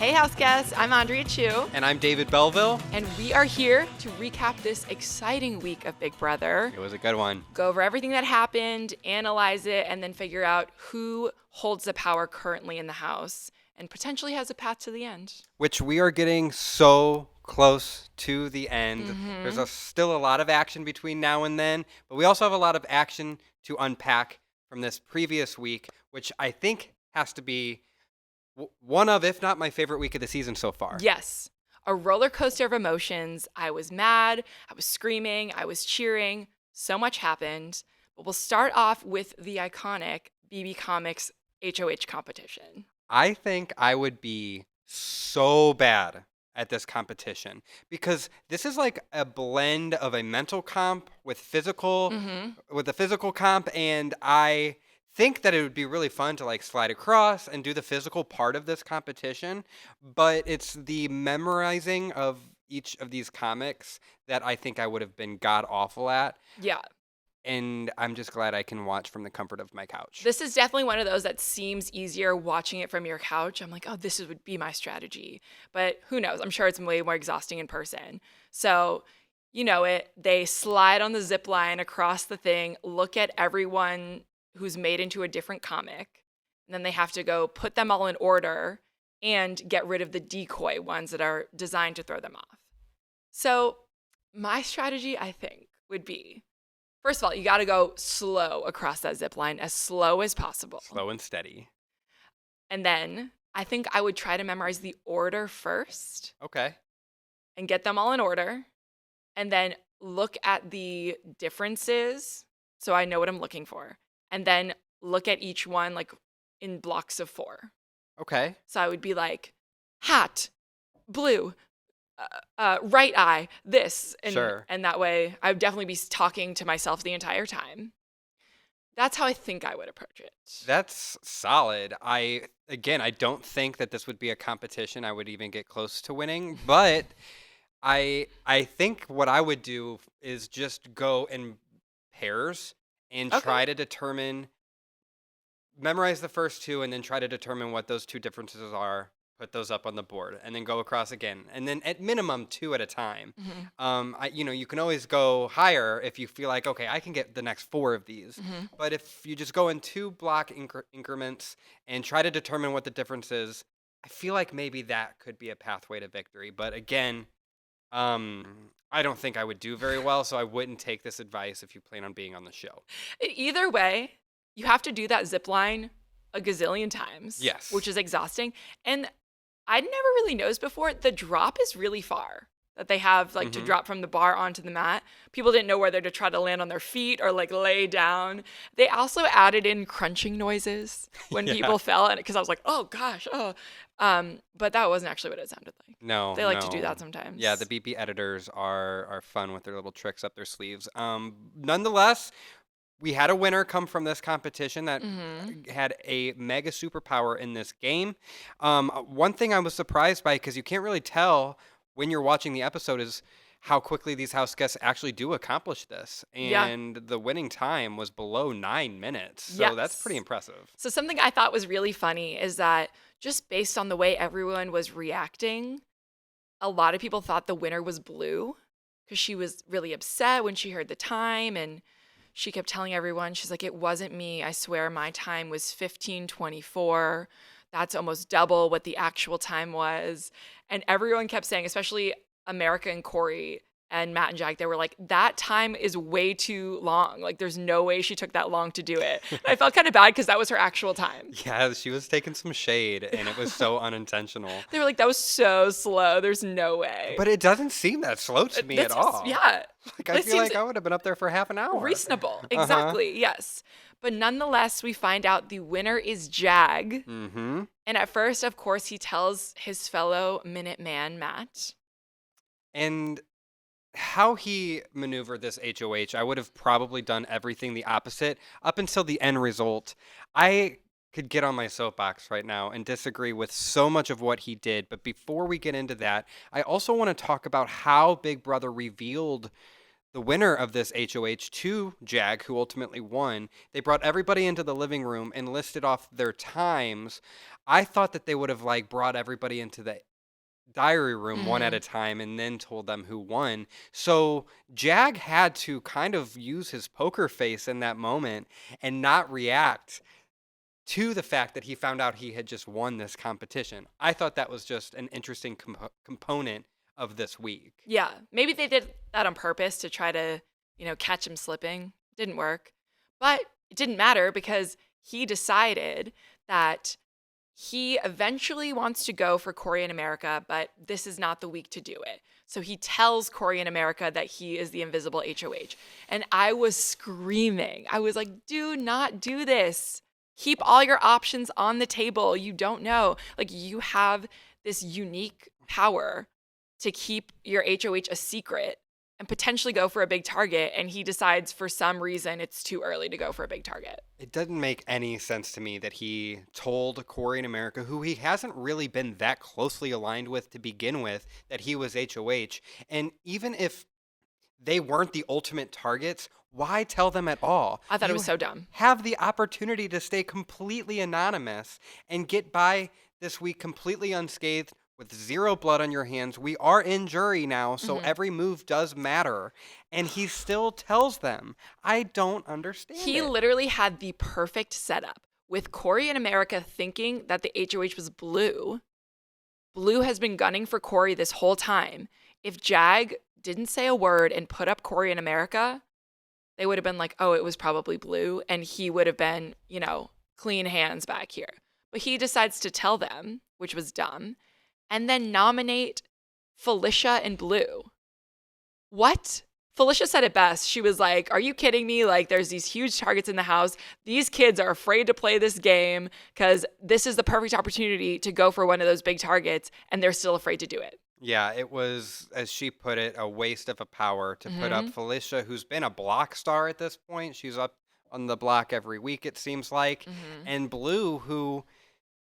Hey, house guests. I'm Andrea Chu. And I'm David Belleville. And we are here to recap this exciting week of Big Brother. It was a good one. Go over everything that happened, analyze it, and then figure out who holds the power currently in the house and potentially has a path to the end. Which we are getting so close to the end. There's still a lot of action between now and then, but we also have a lot of action to unpack from this previous week, which I think has to be one of, if not my favorite week of the season so far. Yes. A roller coaster of emotions. I was mad. I was screaming. I was cheering. So much happened. But we'll start off with the iconic BB Comics HOH competition. I think I would be so bad at this competition because this is like a blend of a mental comp with with a physical comp, and I think that it would be really fun to like slide across and do the physical part of this competition, but it's the memorizing of each of these comics that I think I would have been god awful at. Yeah. And I'm just glad I can watch from the comfort of my couch. This is definitely one of those that seems easier watching it from your couch. I'm like, oh, would be my strategy. But who knows? I'm sure it's way more exhausting in person. So, you know it. They slide on the zip line across the thing, look at everyone who's made into a different comic, and then they have to go put them all in order and get rid of the decoy ones that are designed to throw them off. So my strategy, I think, would be, first of all, you got to go slow across that zip line, as slow as possible. Slow and steady. And then I think I would try to memorize the order first. Okay. And get them all in order. And then look at the differences so I know what I'm looking for. And then look at each one like in blocks of 4. Okay. So I would be like, hat, blue, right eye, this. And, sure. And that way I would definitely be talking to myself the entire time. That's how I think I would approach it. That's solid. I don't think that this would be a competition I would even get close to winning, but I think what I would do is just go in pairs and try to memorize the first 2 and then try to determine what those 2 differences are, put those up on the board, and then go across again. And then at minimum 2 at a time. You can always go higher if you feel like, okay, I can get the next 4 of these. But if you just go in 2 block increments and try to determine what the difference is, I feel like maybe that could be a pathway to victory. But again, I don't think I would do very well, so I wouldn't take this advice if you plan on being on the show. Either way, you have to do that zip line a gazillion times. Yes. Which is exhausting. And I'd never really noticed before, the drop is really far that they have to drop from the bar onto the mat. People didn't know whether to try to land on their feet or like lay down. They also added in crunching noises when people fell, and because I was like, oh gosh, but that wasn't actually what it sounded like. No, they like to do that sometimes. Yeah, the BP editors are fun with their little tricks up their sleeves. Nonetheless, we had a winner come from this competition that had a mega superpower in this game. One thing I was surprised by, because you can't really tell when you're watching the episode, is how quickly these house guests actually do accomplish this. And the winning time was below 9 minutes. So that's pretty impressive. So something I thought was really funny is that just based on the way everyone was reacting, a lot of people thought the winner was Blue because she was really upset when she heard the time, and she kept telling everyone, she's like, it wasn't me. I swear my time was 15:24. That's almost double what the actual time was. And everyone kept saying, especially America and Cory and Matt and Jag, they were like, that time is way too long. Like, there's no way she took that long to do it. And I felt kind of bad because that was her actual time. Yeah, she was taking some shade, and it was so unintentional. They were like, that was so slow. There's no way. But it doesn't seem that slow to me at all. Yeah. Like, I feel like I would have been up there for half an hour. Reasonable. Exactly. Yes. But nonetheless, we find out the winner is Jag. Mm-hmm. And at first, of course, he tells his fellow Minuteman, Matt. And how he maneuvered this HOH, I would have probably done everything the opposite up until the end result. I could get on my soapbox right now and disagree with so much of what he did. But before we get into that, I also want to talk about how Big Brother revealed the winner of this HOH to Jag, who ultimately won, they brought everybody into the living room and listed off their times. I thought that they would have like brought everybody into the diary room one at Mhm. a time and then told them who won. So Jag had to kind of use his poker face in that moment and not react to the fact that he found out he had just won this competition. I thought that was just an interesting component of this week. Yeah, maybe they did that on purpose to try to, catch him slipping. Didn't work. But it didn't matter because he decided that he eventually wants to go for Cory in America, but this is not the week to do it. So he tells Cory in America that he is the invisible HOH. And I was screaming. I was like, do not do this. Keep all your options on the table. You don't know. Like, you have this unique power to keep your HOH a secret and potentially go for a big target. And he decides for some reason it's too early to go for a big target. It doesn't make any sense to me that he told Cory in America, who he hasn't really been that closely aligned with to begin with, that he was HOH. And even if they weren't the ultimate targets, why tell them at all? I thought it You was so dumb. have the opportunity to stay completely anonymous and get by this week completely unscathed with zero blood on your hands. We are in jury now, so Mhm. every move does matter. And he still tells them. I don't understand He it. literally had the perfect setup with Cory in America thinking that the HOH was Blue. Blue has been gunning for Cory this whole time. If Jag didn't say a word and put up Cory in America, they would have been like, oh, it was probably Blue. And he would have been, clean hands back here. But he decides to tell them, which was dumb, and then nominate Felicia and Blue. What? Felicia said it best. She was like, are you kidding me? Like, there's these huge targets in the house. These kids are afraid to play this game because this is the perfect opportunity to go for one of those big targets, and they're still afraid to do it. Yeah, it was, as she put it, a waste of a power to put up Mhm. Felicia, who's been a block star at this point. She's up on the block every week, it seems like. Mhm. And Blue, who,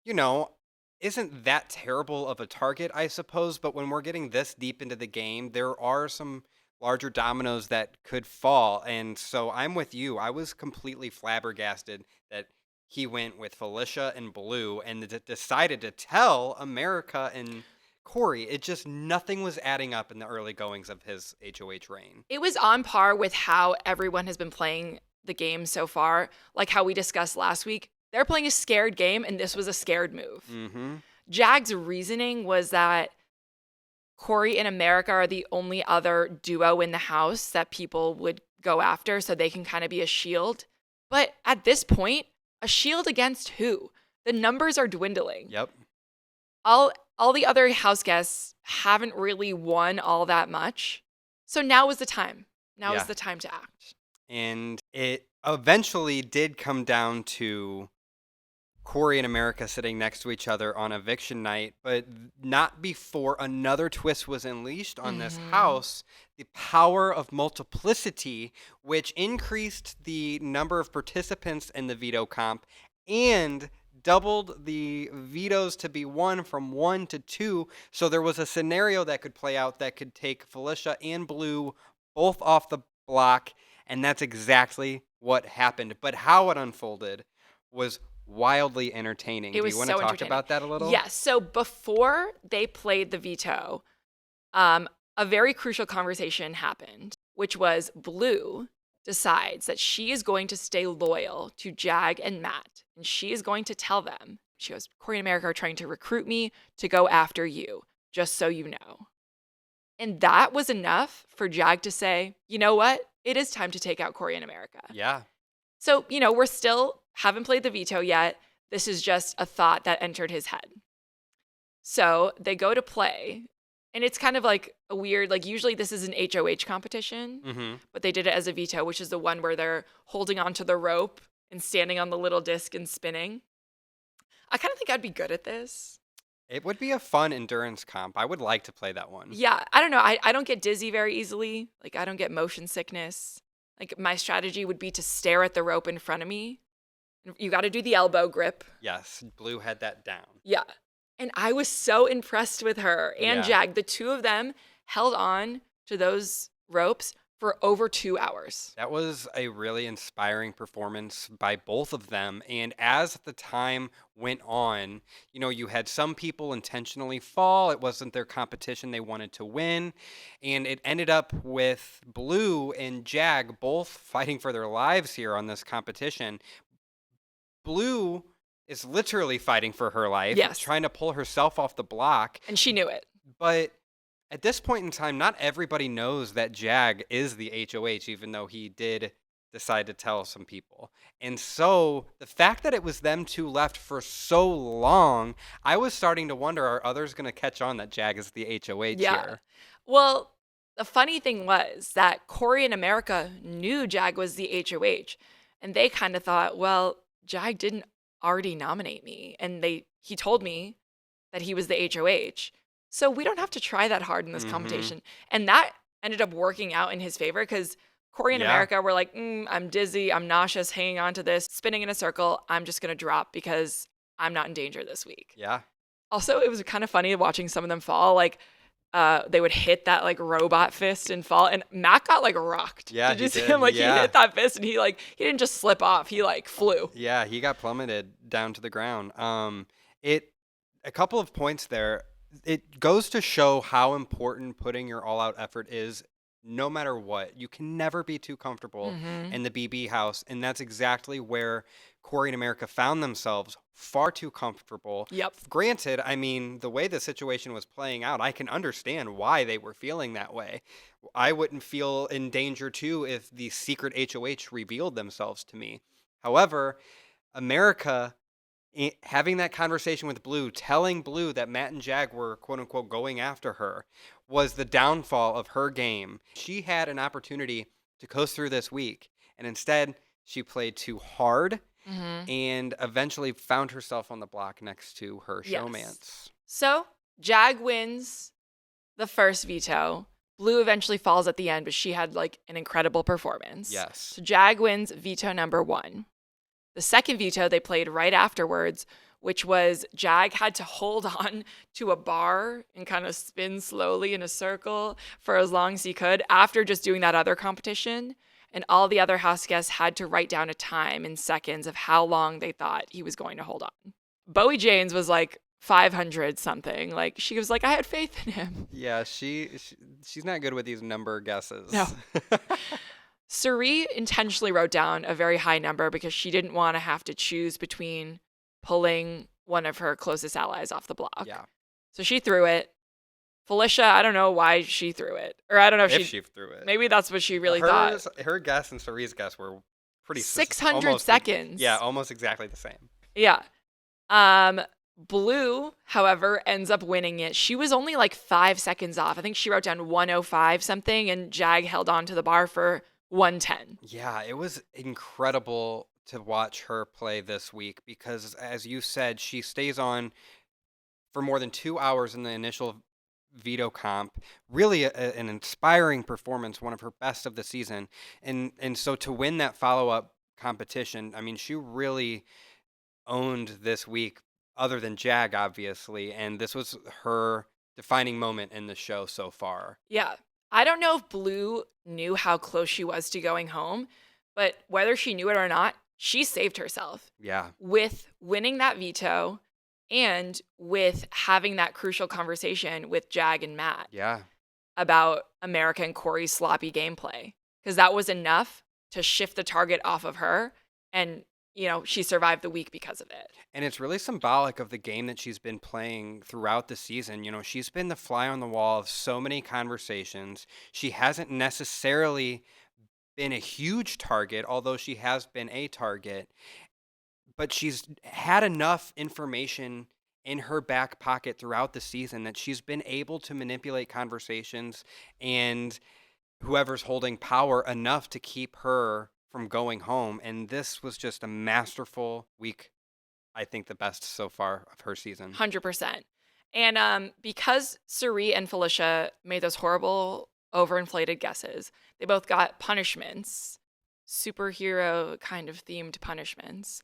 you know, isn't that terrible of a target, I suppose. But when we're getting this deep into the game, there are some larger dominoes that could fall. And so I'm with you. I was completely flabbergasted that he went with Felicia and Blue and decided to tell America and Cory. It just, nothing was adding up in the early goings of his HOH reign. It was on par with how everyone has been playing the game so far. Like how we discussed last week. They're playing a scared game, and this was a scared move. Mm-hmm. Jag's reasoning was that Cory and America are the only other duo in the house that people would go after, so they can kind of be a shield. But at this point, a shield against who? The numbers are dwindling. Yep. All the other house guests haven't really won all that much. So now is the time. Now Yeah. is the time to act. And it eventually did come down to Cory and America sitting next to each other on eviction night, but not before another twist was unleashed on this Mhm. house. The power of multiplicity, which increased the number of participants in the veto comp and doubled the vetoes to be 1 from 1 to 2. So there was a scenario that could play out that could take Felicia and Blue both off the block. And that's exactly what happened. But how it unfolded was wildly entertaining. It was Do you want so to talk entertaining. about that a little? Yes. So before they played the veto, a very crucial conversation happened, which was Blue decides that she is going to stay loyal to Jag and Matt, and she is going to tell them, she goes, Cory and America are trying to recruit me to go after you, just so you know. And that was enough for Jag to say, you know what? It is time to take out Cory and America. Yeah. So, we're still haven't played the veto yet. This is just a thought that entered his head. So they go to play, and it's kind of like a weird, like usually this is an HOH competition, Mm-hmm. but they did it as a veto, which is the one where they're holding onto the rope and standing on the little disc and spinning. I kind of think I'd be good at this. It would be a fun endurance comp. I would like to play that one. Yeah, I don't know. I don't get dizzy very easily. Like, I don't get motion sickness. Like, my strategy would be to stare at the rope in front of me. You got to do the elbow grip. Yes, Blue had that down. Yeah. And I was so impressed with her and Yeah. Jag. The two of them held on to those ropes for over 2 hours. That was a really inspiring performance by both of them. And as the time went on, you had some people intentionally fall. It wasn't their competition. They wanted to win. And it ended up with Blue and Jag both fighting for their lives here on this competition. Blue is literally fighting for her life, Yes. trying to pull herself off the block. And she knew it. But at this point in time, not everybody knows that Jag is the HOH, even though he did decide to tell some people. And so the fact that it was them two left for so long, I was starting to wonder, are others going to catch on that Jag is the HOH here? Well, the funny thing was that Cory and America knew Jag was the HOH. And they kind of thought, well, Jag didn't already nominate me. And he told me that he was the HOH. So we don't have to try that hard in this competition. And that ended up working out in his favor because Cory and America were like, I'm dizzy, I'm nauseous, hanging on to this, spinning in a circle. I'm just going to drop because I'm not in danger this week. Yeah. Also, it was kind of funny watching some of them fall. Like, they would hit that like robot fist and fall. And Matt got like rocked. Yeah, did you see him? Like he hit that fist and he didn't just slip off. He like flew. Yeah, he got plummeted down to the ground. A couple of points there. It goes to show how important putting your all-out effort is no matter what. You can never be too comfortable in the BB house, and that's exactly where Cory and America found themselves, far too comfortable. Yep. Granted, I mean, the way the situation was playing out, I can understand why they were feeling that way. I wouldn't feel in danger, too, if the secret HOH revealed themselves to me. However, America, having that conversation with Blue, telling Blue that Matt and Jag were quote-unquote going after her, was the downfall of her game. She had an opportunity to coast through this week, and instead she played too hard and eventually found herself on the block next to her showmance. So Jag wins the first veto. Blue eventually falls at the end, but she had like an incredible performance. Yes. So Jag wins veto number 1. The second veto they played right afterwards, which was Jag had to hold on to a bar and kind of spin slowly in a circle for as long as he could after just doing that other competition. And all the other house guests had to write down a time in seconds of how long they thought he was going to hold on. Bowie Jane's was like 500 something. Like she was like, I had faith in him. Yeah, she's not good with these number guesses. No. Suri intentionally wrote down a very high number because she didn't want to have to choose between pulling one of her closest allies off the block. Yeah. So she threw it. Felicia, I don't know why she threw it. Or I don't know if she threw it. Maybe that's what she really thought. Her guess and Suri's guess were pretty 600 almost, seconds. Yeah, almost exactly the same. Yeah. Blue, however, ends up winning it. She was only like 5 seconds off. I think she wrote down 105 something, and Jag held on to the bar for 110. Yeah, it was incredible to watch her play this week because, as you said, she stays on for more than 2 hours in the initial veto comp. Really an inspiring performance, one of her best of the season. And so to win that follow-up competition, I mean, she really owned this week, other than Jag, obviously, and this was her defining moment in the show so far. Yeah. I don't know if Blue knew how close she was to going home, but whether she knew it or not, she saved herself. Yeah. With winning that veto and with having that crucial conversation with Jag and Matt. Yeah. About America and Cory's sloppy gameplay. Because that was enough to shift the target off of her, and she survived the week because of it. And it's really symbolic of the game that she's been playing throughout the season. She's been the fly on the wall of so many conversations. She hasn't necessarily been a huge target, although she has been a target. But she's had enough information in her back pocket throughout the season that she's been able to manipulate conversations and whoever's holding power enough to keep her from going home. And this was just a masterful week. I think the best so far of her season. 100%. And because Suri and Felicia made those horrible, overinflated guesses, they both got punishments, superhero kind of themed punishments.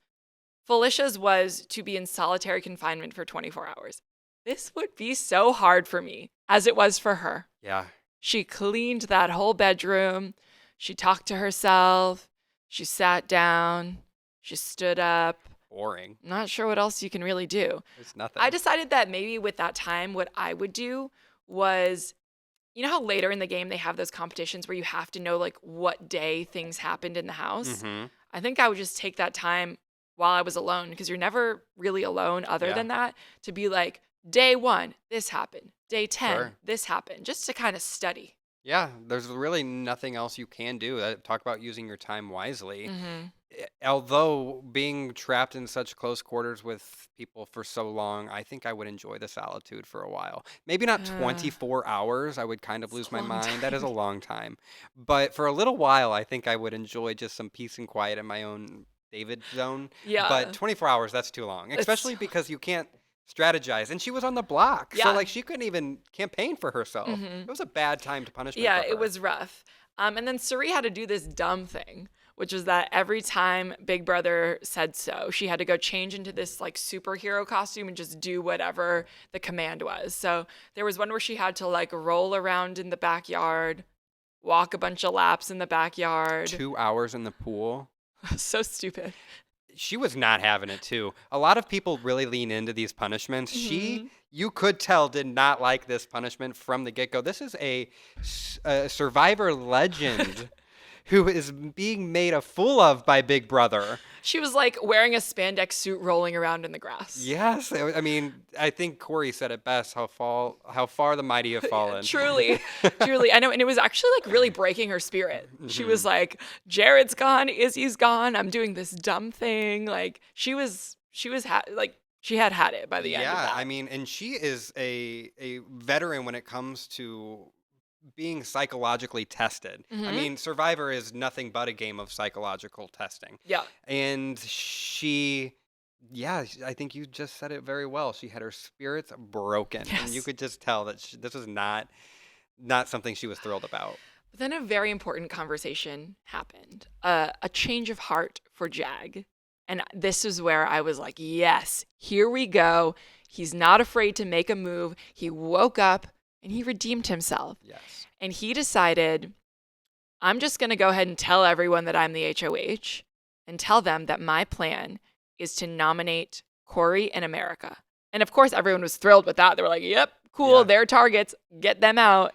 Felicia's was to be in solitary confinement for 24 hours. This would be so hard for me, as it was for her. Yeah. She cleaned that whole bedroom. She talked to herself. She sat down. She stood up. Boring. I'm not sure what else you can really do. There's nothing. I decided that maybe with that time, what I would do was, you know how later in the game they have those competitions where you have to know like what day things happened in the house? Mm-hmm. I think I would just take that time while I was alone, because you're never really alone other than that, to be like, day 1, this happened. Day 10, this happened, just to kind of study. Yeah, there's really nothing else you can do. Talk about using your time wisely. Mm-hmm. Although being trapped in such close quarters with people for so long, I think I would enjoy the solitude for a while. Maybe not 24 hours. I would kind of lose my mind. That is a long time. But for a little while, I think I would enjoy just some peace and quiet in my own David zone. Yeah. But 24 hours, that's too long, especially because you can't strategize. And she was on the block. So like she couldn't even campaign for herself. It was a bad time to punish her. Yeah, it was rough. And then Suri had to do this dumb thing, which was that every time Big Brother said so, she had to go change into this like superhero costume and just do whatever the command was. So there was one where she had to like roll around in the backyard, walk a bunch of laps in the backyard. 2 hours in the pool. So stupid. She was not having it too. A lot of people really lean into these punishments. You could tell, did not like this punishment from the get-go. This is a Survivor legend who is being made a fool of by Big Brother. She was like wearing a spandex suit rolling around in the grass. Yes. I mean, I think Cory said it best, how far the mighty have fallen. Truly. I know. And it was actually like really breaking her spirit. She was like, Jared's gone. Izzy's gone. I'm doing this dumb thing. Like she had it by the end of that. Yeah, I mean, and she is a veteran when it comes to being psychologically tested. I mean, Survivor is nothing but a game of psychological testing. Yeah. And she, I think you just said it very well. She had her spirits broken. Yes. And you could just tell that this was not something she was thrilled about. But then a very important conversation happened. A change of heart for Jag. And this is where I was like, yes, here we go. He's not afraid to make a move. He woke up and he redeemed himself. Yes. And he decided, I'm just going to go ahead and tell everyone that I'm the HOH and tell them that my plan is to nominate Cory and America. And of course, everyone was thrilled with that. They were like, yep, cool. They're targets. Get them out.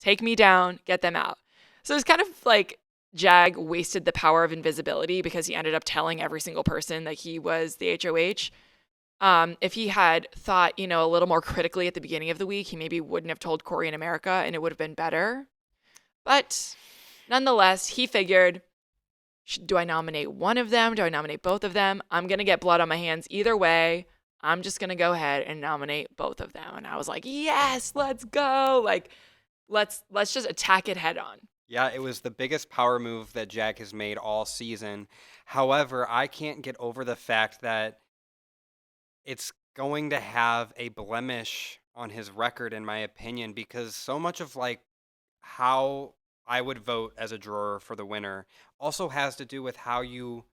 Take me down. Get them out. So it's kind of like Jag wasted the power of invisibility because he ended up telling every single person that he was the HOH. If he had thought, a little more critically at the beginning of the week, he maybe wouldn't have told Cory and America and it would have been better. But nonetheless, he figured, do I nominate one of them? Do I nominate both of them? I'm going to get blood on my hands either way. I'm just going to go ahead and nominate both of them. And I was like, yes, let's go. Like, let's just attack it head on. Yeah, it was the biggest power move that Jag has made all season. However, I can't get over the fact that it's going to have a blemish on his record, in my opinion, because so much of like how I would vote as a drawer for the winner also has to do with how you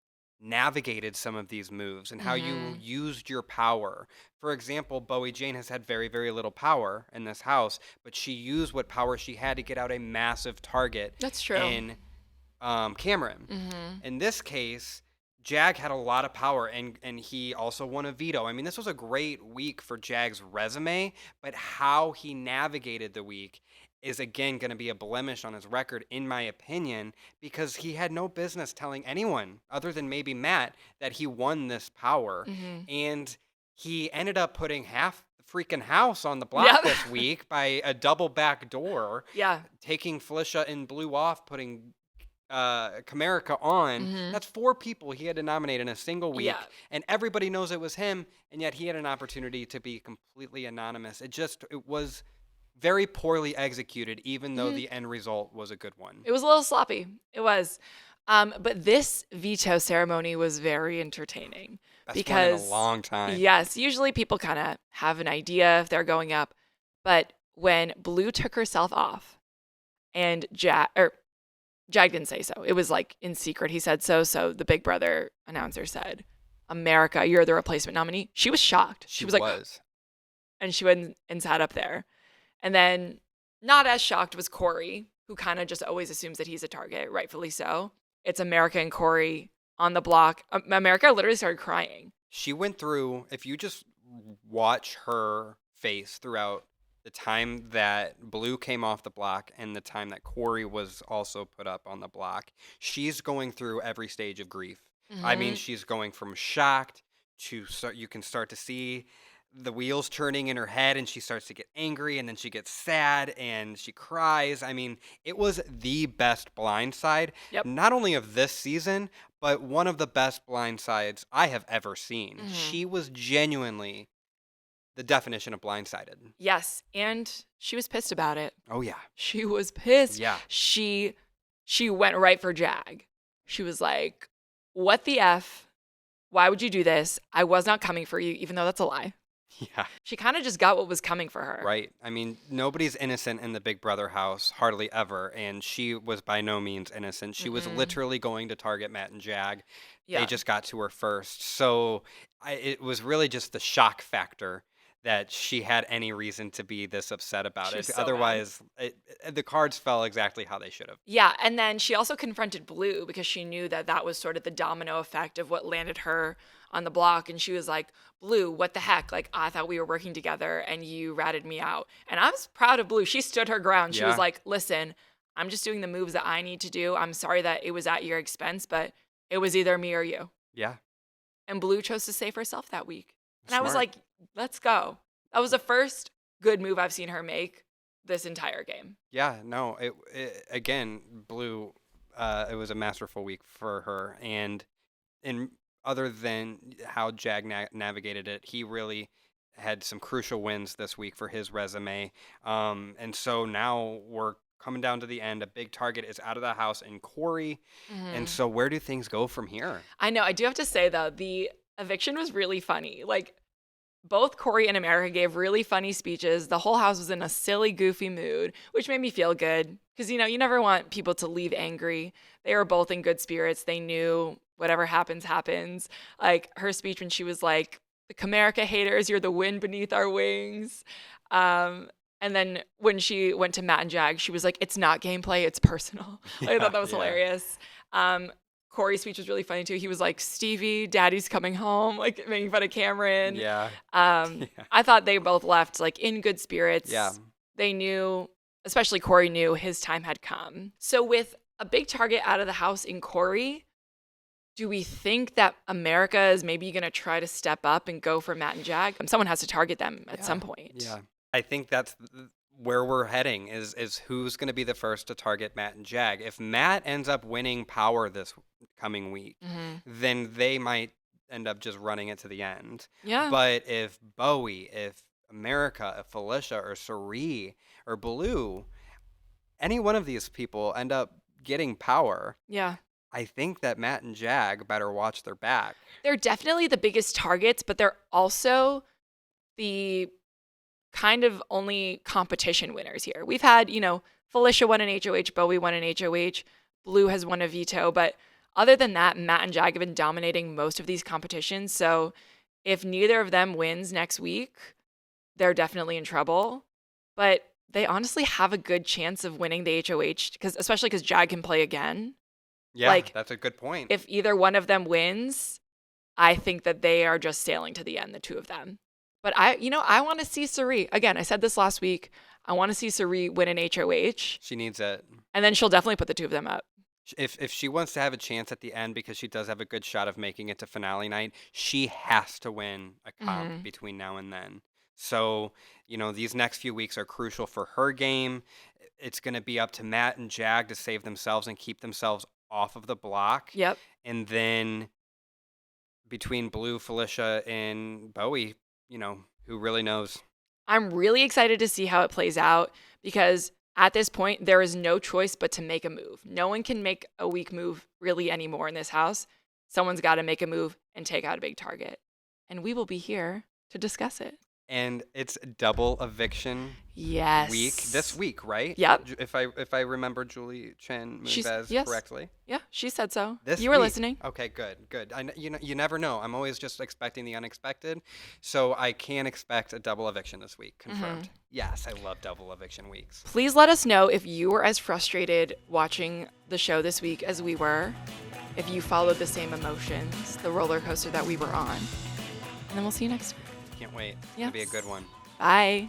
navigated some of these moves and how you used your power. For example, Bowie Jane has had very, very little power in this house, but she used what power she had to get out a massive target. That's true. In Cameron. In this case, Jag had a lot of power, and he also won a veto. I mean, this was a great week for Jag's resume, but how he navigated the week is, again, going to be a blemish on his record, in my opinion, because he had no business telling anyone, other than maybe Matt, that he won this power. And he ended up putting half the freaking house on the block this week by a double back door. Yeah. Taking Felicia in blue off, putting Comerica on. That's 4 people he had to nominate in a single week, and everybody knows it was him, and yet he had an opportunity to be completely anonymous. It was very poorly executed, even though the end result was a good one. It was a little sloppy. It was. But this veto ceremony was very entertaining. Best one in a long time. Yes, usually people kind of have an idea if they're going up, but when Blue took herself off and Jag didn't say so. It was like in secret. He said so. So the Big Brother announcer said, America, you're the replacement nominee. She was shocked. She was like, and she went and sat up there. And then not as shocked was Cory, who kind of just always assumes that he's a target, rightfully so. It's America and Cory on the block. America literally started crying. She went through, if you just watch her face throughout the time that Blue came off the block and the time that Cory was also put up on the block, she's going through every stage of grief. I mean, she's going from shocked to, you can start to see the wheels turning in her head, and she starts to get angry, and then she gets sad and she cries. I mean, it was the best blindside, Yep. not only of this season, but one of the best blindsides I have ever seen. She was genuinely the definition of blindsided. Yes, and she was pissed about it. Oh yeah. She was pissed. Yeah. She went right for Jag. She was like, "What the F? Why would you do this? I was not coming for you," even though that's a lie. Yeah. She kind of just got what was coming for her. Right. I mean, nobody's innocent in the Big Brother house, hardly ever. And she was by no means innocent. She was literally going to target Matt and Jag. Yeah. They just got to her first. So it was really just the shock factor that she had any reason to be this upset about She it. was so Otherwise, the cards fell exactly how they should have. Yeah, and then she also confronted Blue because she knew that that was sort of the domino effect of what landed her on the block. And she was like, "Blue, what the heck? Like, I thought we were working together and you ratted me out." And I was proud of Blue. She stood her ground. She was Yeah. like, "Listen, I'm just doing the moves that I need to do. I'm sorry that it was at your expense, but it was either me or you." Yeah. And Blue chose to save herself that week. And I was Smart. like, let's go. That was the first good move I've seen her make this entire game. Yeah, no, it again, Blue, it was a masterful week for her. And other than how Jag navigated it, he really had some crucial wins this week for his resume. And so now we're coming down to the end. A big target is out of the house in Cory. And so where do things go from here? I know. I do have to say, though, the eviction was really funny. Like, both Cory and America gave really funny speeches. The whole house was in a silly, goofy mood, which made me feel good. Because, you never want people to leave angry. They were both in good spirits. They knew whatever happens, happens. Like, her speech when she was like, "The America haters, you're the wind beneath our wings." And then when she went to Matt and Jag, she was like, "It's not gameplay, it's personal." I thought that was hilarious. Cory's speech was really funny too. He was like, "Stevie, daddy's coming home," like making fun of Cameron. Yeah. I thought they both left like in good spirits. Yeah. They knew, especially Cory knew his time had come. So with a big target out of the house in Cory, do we think that America is maybe going to try to step up and go for Matt and Jag? Someone has to target them at some point. Yeah. I think that's where we're heading is who's going to be the first to target Matt and Jag. If Matt ends up winning power this coming week, then they might end up just running it to the end. Yeah. But if Bowie, if America, if Felicia or Sari or Blue, any one of these people end up getting power, Yeah. I think that Matt and Jag better watch their back. They're definitely the biggest targets, but they're also the kind of only competition winners here. We've had, Felicia won an HOH, Bowie won an HOH, Blue has won a veto, but other than that, Matt and Jag have been dominating most of these competitions. So if neither of them wins next week, they're definitely in trouble. But they honestly have a good chance of winning the HOH, especially because Jag can play again. Yeah, that's a good point. If either one of them wins, I think that they are just sailing to the end, the two of them. But I want to see Sari. Again, I said this last week. I want to see Sari win an HOH. She needs it. And then she'll definitely put the two of them up. If she wants to have a chance at the end, because she does have a good shot of making it to finale night, she has to win a comp between now and then. So, these next few weeks are crucial for her game. It's going to be up to Matt and Jag to save themselves and keep themselves off of the block. Yep. And then between Blue, Felicia, and Bowie, who really knows? I'm really excited to see how it plays out because at this point, there is no choice but to make a move. No one can make a weak move really anymore in this house. Someone's got to make a move and take out a big target. And we will be here to discuss it. And it's double eviction Yes. week this week, right? Yep. If I remember Julie Chen Moonves yes. correctly. Yeah, she said so. This You were week. listening. Okay, good. You never know. I'm always just expecting the unexpected, so I can expect a double eviction this week. Confirmed. Yes, I love double eviction weeks. Please let us know if you were as frustrated watching the show this week as we were, if you followed the same emotions, the roller coaster that we were on. And then we'll see you next week. Can't wait. Yes. It'll be a good one. Bye.